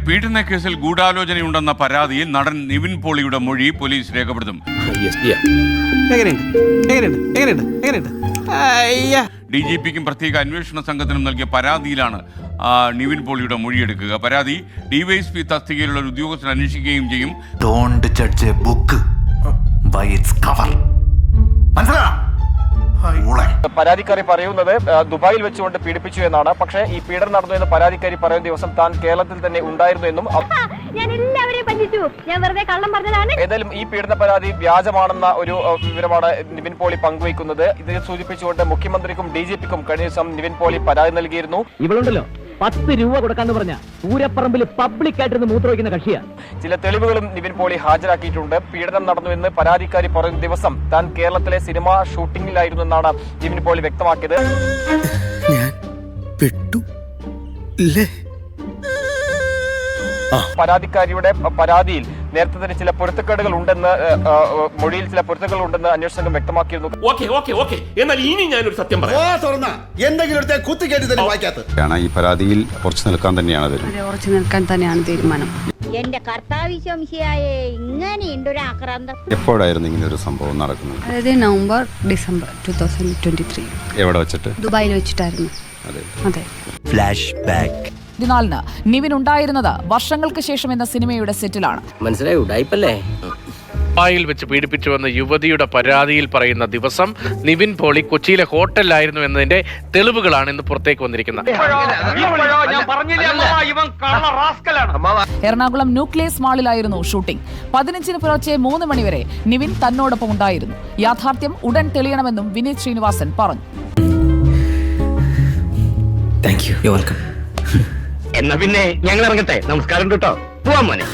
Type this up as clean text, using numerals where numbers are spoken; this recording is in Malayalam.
പീഡന കേസിൽ ഗൂഢാലോചനയുണ്ടെന്ന പരാതിയിൽ നടൻ നിവിൻ പോളിയുടെ മൊഴി പോലീസ് രേഖപ്പെടുത്തും. DGPക്കും പ്രത്യേക അന്വേഷണ സംഘത്തിനും നൽകിയ പരാതിയിലാണ് നിവിൻ പോളിയുടെ മൊഴിയെടുക്കുക. പരാതി DYSP തസ്തികയിലുള്ള ഒരു ഉദ്യോഗസ്ഥൻ അന്വേഷിക്കുകയും ചെയ്യും. പരാതിക്കാരി പറയുന്നത് ദുബായിൽ വെച്ചുകൊണ്ട് പീഡിപ്പിച്ചു എന്നാണ്. പക്ഷേ ഈ പീഡനം നടന്നു എന്ന് പരാതിക്കാരി പറയുന്ന ദിവസം താൻ കേരളത്തിൽ തന്നെ ഉണ്ടായിരുന്നു എന്നും ഏതായാലും ഈ പീഡന പരാതി വ്യാജമാണെന്ന ഒരു വിവരമാണ് നിവിൻ പോളി പങ്കുവയ്ക്കുന്നത്. ഇത് സൂചിപ്പിച്ചുകൊണ്ട് മുഖ്യമന്ത്രിക്കും DGPക്കും കഴിഞ്ഞ ദിവസം നിവിൻ പോളി പരാതി നൽകിയിരുന്നു. ഇവളുണ്ടല്ലോ 10 രൂപ കൊടുക്കാന്ന് പറഞ്ഞ പൂരപ്പറമ്പിൽ പബ്ലിക് ആയിട്ടിരുന്ന് മൂത്രമൊഴിക്കുന്ന കക്ഷിയാ. ചില തെളിവുകളും നിവിൻ പോളി ഹാജരാക്കിയിട്ടുണ്ട്. പീഡനം നടന്നുവെന്ന് പരാതിക്കാരി പറയുന്ന ദിവസം താൻ കേരളത്തിലെ സിനിമ ഷൂട്ടിംഗിലായിരുന്നു എന്നാണ് നിവിൻ പോളി വ്യക്തമാക്കിയത്. പരാതിക്കാരിയുടെ പരാതിയിൽ നേരത്തെ തന്നെ ചില പൊരുത്തക്കേടുകൾ ഉണ്ടെന്ന് മൊഴിയിൽ ചില പൊരുത്തക്കേടുകൾ ഉണ്ടെന്ന് അന്വേഷണ സംഘം വ്യക്തമാക്കിയിരുന്നു. എന്നാൽ ഇനി ഞാനൊരു സത്യം പറയാം. ഈ പരാതിയിൽ ഉറച്ചു നിൽക്കാൻ തന്നെയാണ് തീരുമാനം. എന്റെ കർത്താവിശംശിയായേ ഇങ്ങനെയുണ്ട് ഒരു ആക്രാന്തം. എപ്പോഴായിരുന്നു ഇങ്ങനെ ഒരു സംഭവം നടക്കുന്നത്? അതായത് നവംബർ ഡിസംബർ 2023 എവിടെ വെച്ചിട്ട്? ദുബായിൽ വെച്ചിട്ടായിരുന്നു. അതെ. Flash back. 14 നിവിൻ ഉണ്ടായിരുന്നത് വർഷങ്ങൾക്ക് ശേഷം എന്ന സിനിമയുടെ സെറ്റിലാണ്. മനസ്സിലായി, ഉടായിപ്പല്ലേ? ദുബായിൽ വെച്ച് പീഡിപ്പിച്ചുവെന്ന യുവതിയുടെ പരാതിയിൽ പറയുന്ന ദിവസം നിവിൻ പോളി കൊച്ചിയിലെ ഹോട്ടലിലായിരുന്നു എന്നതിന്റെ തെളിവുകളാണ് ഇന്ന് പുറത്തേക്ക് വന്നിരിക്കുന്നത്. Ernakulam nucleus മാളിലായിരുന്നു shooting. 15 പുലർച്ചെ 3 മണിവരെ നിവിൻ തന്നോടൊപ്പം ഉണ്ടായിരുന്നു. യാഥാർത്ഥ്യം ഉടൻ തെളിയണമെന്നും വിനീത് ശ്രീനിവാസൻ പറഞ്ഞു. എന്നാ പിന്നെ ഞങ്ങൾ ഇറങ്ങട്ടെ. നമസ്കാരം കേട്ടോ. പോവാൻ മോനെ.